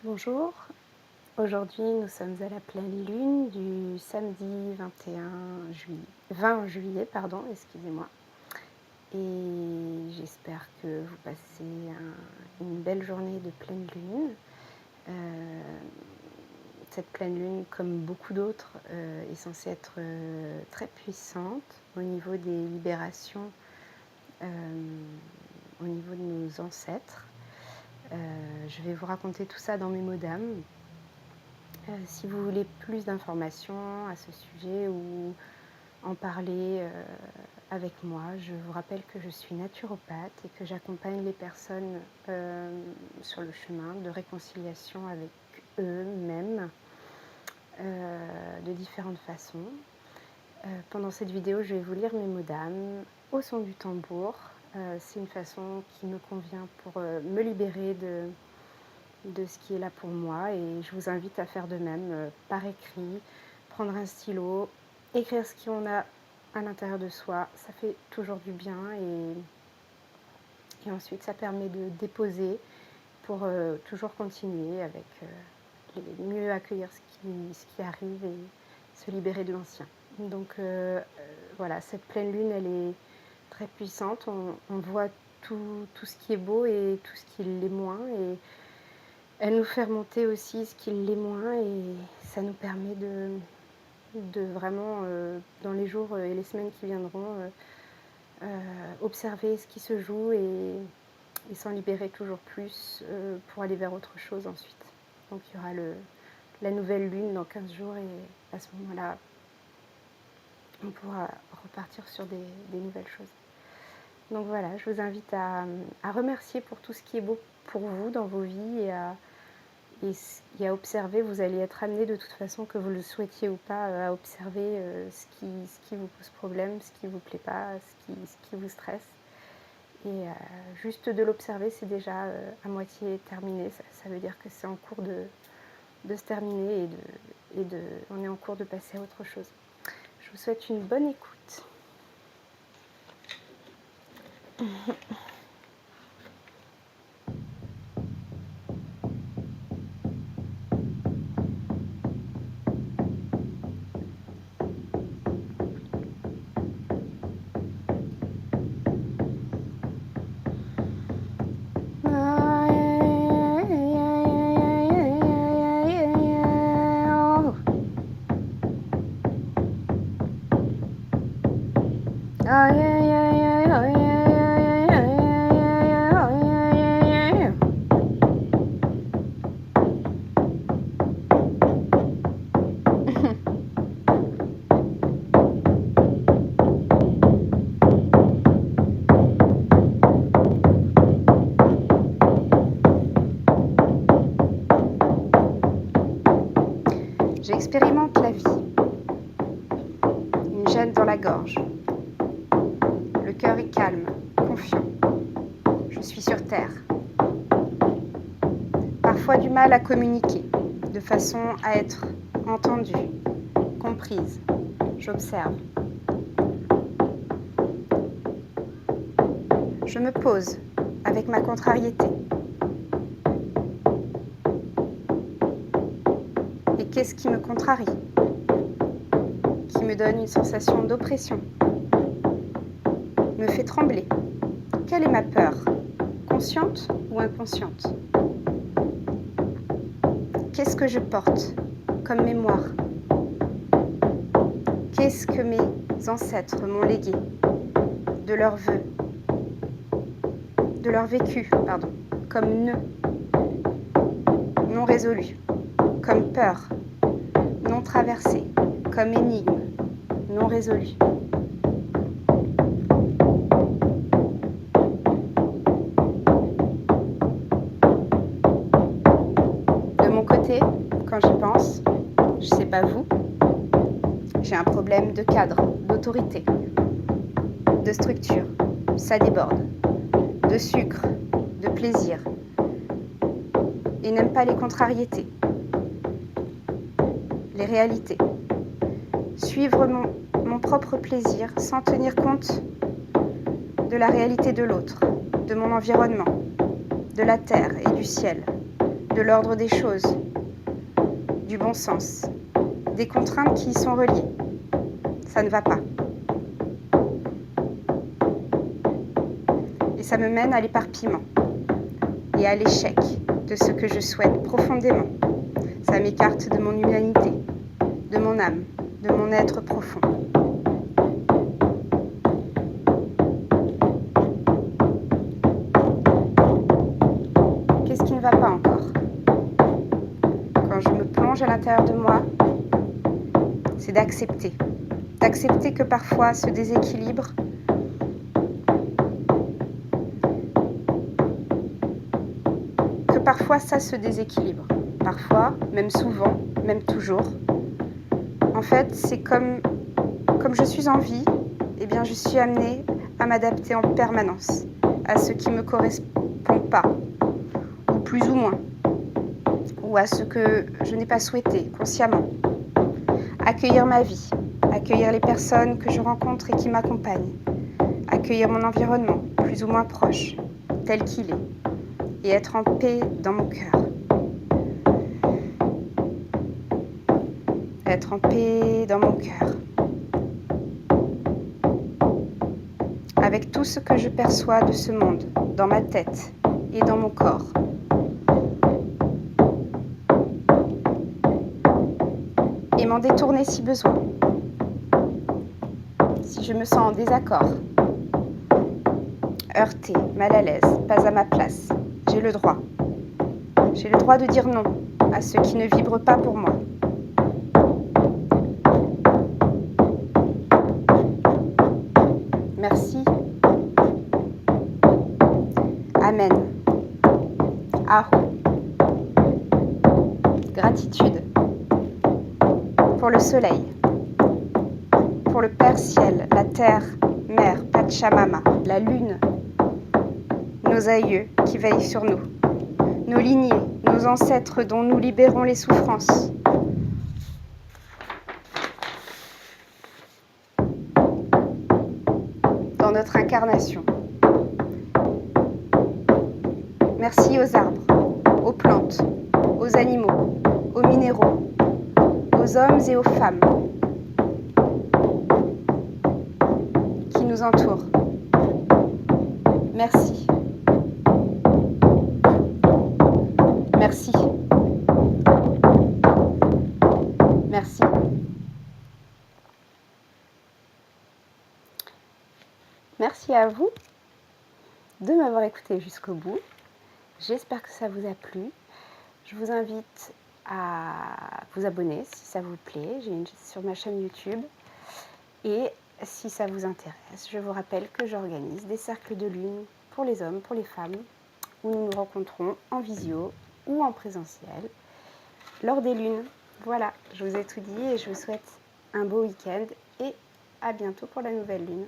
Bonjour, aujourd'hui nous sommes à la pleine lune du samedi 20 juillet, pardon, excusez-moi. Et j'espère que vous passez une belle journée de pleine lune. Euh, cette pleine lune, comme beaucoup d'autres, est censée être très puissante au niveau des libérations, au niveau de nos ancêtres. Je vais vous raconter tout ça dans mes mots d'âme. Si vous voulez plus d'informations à ce sujet ou en parler avec moi, je vous rappelle que je suis naturopathe et que j'accompagne les personnes sur le chemin de réconciliation avec eux-mêmes de différentes façons. Pendant cette vidéo, je vais vous lire mes mots d'âme au son du tambour. C'est une façon qui me convient pour me libérer de ce qui est là pour moi, et je vous invite à faire de même par écrit, prendre un stylo, écrire ce qu'on a à l'intérieur de soi. Ça fait toujours du bien, et ensuite ça permet de déposer pour toujours continuer avec mieux accueillir ce qui arrive et se libérer de l'ancien. Donc voilà, cette pleine lune, elle est très puissante. On voit tout ce qui est beau et tout ce qui l'est moins, et elle nous fait remonter aussi ce qui l'est moins, et ça nous permet de vraiment, dans les jours et les semaines qui viendront, observer ce qui se joue et s'en libérer toujours plus pour aller vers autre chose ensuite. Donc il y aura la nouvelle lune dans 15 jours, et à ce moment-là, on pourra repartir sur des nouvelles choses. Donc voilà, je vous invite à remercier pour tout ce qui est beau pour vous dans vos vies, et à observer. Vous allez être amené de toute façon, que vous le souhaitiez ou pas, à observer ce qui vous pose problème, ce qui ne vous plaît pas, ce qui vous stresse. Et juste de l'observer, c'est déjà à moitié terminé. Ça veut dire que c'est en cours de se terminer, on est en cours de passer à autre chose. Je vous souhaite une bonne écoute. J'expérimente la vie, une gêne dans la gorge. Le cœur est calme, confiant. Je suis sur terre. Parfois du mal à communiquer, de façon à être entendue, comprise. J'observe. Je me pose avec ma contrariété. Et qu'est-ce qui me contrarie? Qui me donne une sensation d'oppression? Me fait trembler? Quelle est ma peur? Consciente ou inconsciente? Qu'est-ce que je porte comme mémoire? Qu'est-ce que mes ancêtres m'ont légué de leurs vœux, de leur vécu, comme nœud non résolu, comme peur non traversée, comme énigme non résolue. De mon côté, quand j'y pense, je sais pas vous, j'ai un problème de cadre, d'autorité, de structure. Ça déborde, de sucre, de plaisir, et n'aime pas les contrariétés, les réalités. Suivre mon propre plaisir sans tenir compte de la réalité de l'autre, de mon environnement, de la terre et du ciel, de l'ordre des choses, du bon sens, des contraintes qui y sont reliées. Ça ne va pas. Et ça me mène à l'éparpillement et à l'échec de ce que je souhaite profondément. Ça m'écarte de mon humanité, de mon âme, de mon être profond. Qu'est-ce qui ne va pas encore? Quand je me plonge à l'intérieur de moi, c'est d'accepter. D'accepter que parfois ce déséquilibre parfois ça se déséquilibre. Parfois, même souvent, même toujours. En fait, c'est comme je suis en vie, eh bien je suis amenée à m'adapter en permanence à ce qui ne me correspond pas, ou plus ou moins, ou à ce que je n'ai pas souhaité consciemment. Accueillir ma vie, accueillir les personnes que je rencontre et qui m'accompagnent, accueillir mon environnement, plus ou moins proche, tel qu'il est, et être en paix dans mon cœur. Être en paix dans mon cœur. Avec tout ce que je perçois de ce monde, dans ma tête et dans mon corps. Et m'en détourner si besoin. Si je me sens en désaccord, heurtée, mal à l'aise, pas à ma place, j'ai le droit. J'ai le droit de dire non à ce qui ne vibre pas pour moi. Merci. Amen. Aho. Gratitude. Pour le soleil. Pour le Père Ciel, la Terre, Mère, Pachamama, la Lune. Nos aïeux qui veillent sur nous. Nos lignées, nos ancêtres dont nous libérons les souffrances. Dans notre incarnation. Merci aux arbres, aux plantes, aux animaux, aux minéraux, aux hommes et aux femmes qui nous entourent. Merci. Merci. Merci. Merci à vous de m'avoir écouté jusqu'au bout. J'espère que ça vous a plu. Je vous invite à vous abonner si ça vous plaît. Sur ma chaîne YouTube. Et si ça vous intéresse, je vous rappelle que j'organise des cercles de lune pour les hommes, pour les femmes, où nous nous rencontrons en visio ou en présentiel lors des lunes. Voilà, je vous ai tout dit et je vous souhaite un beau week-end et à bientôt pour la nouvelle lune.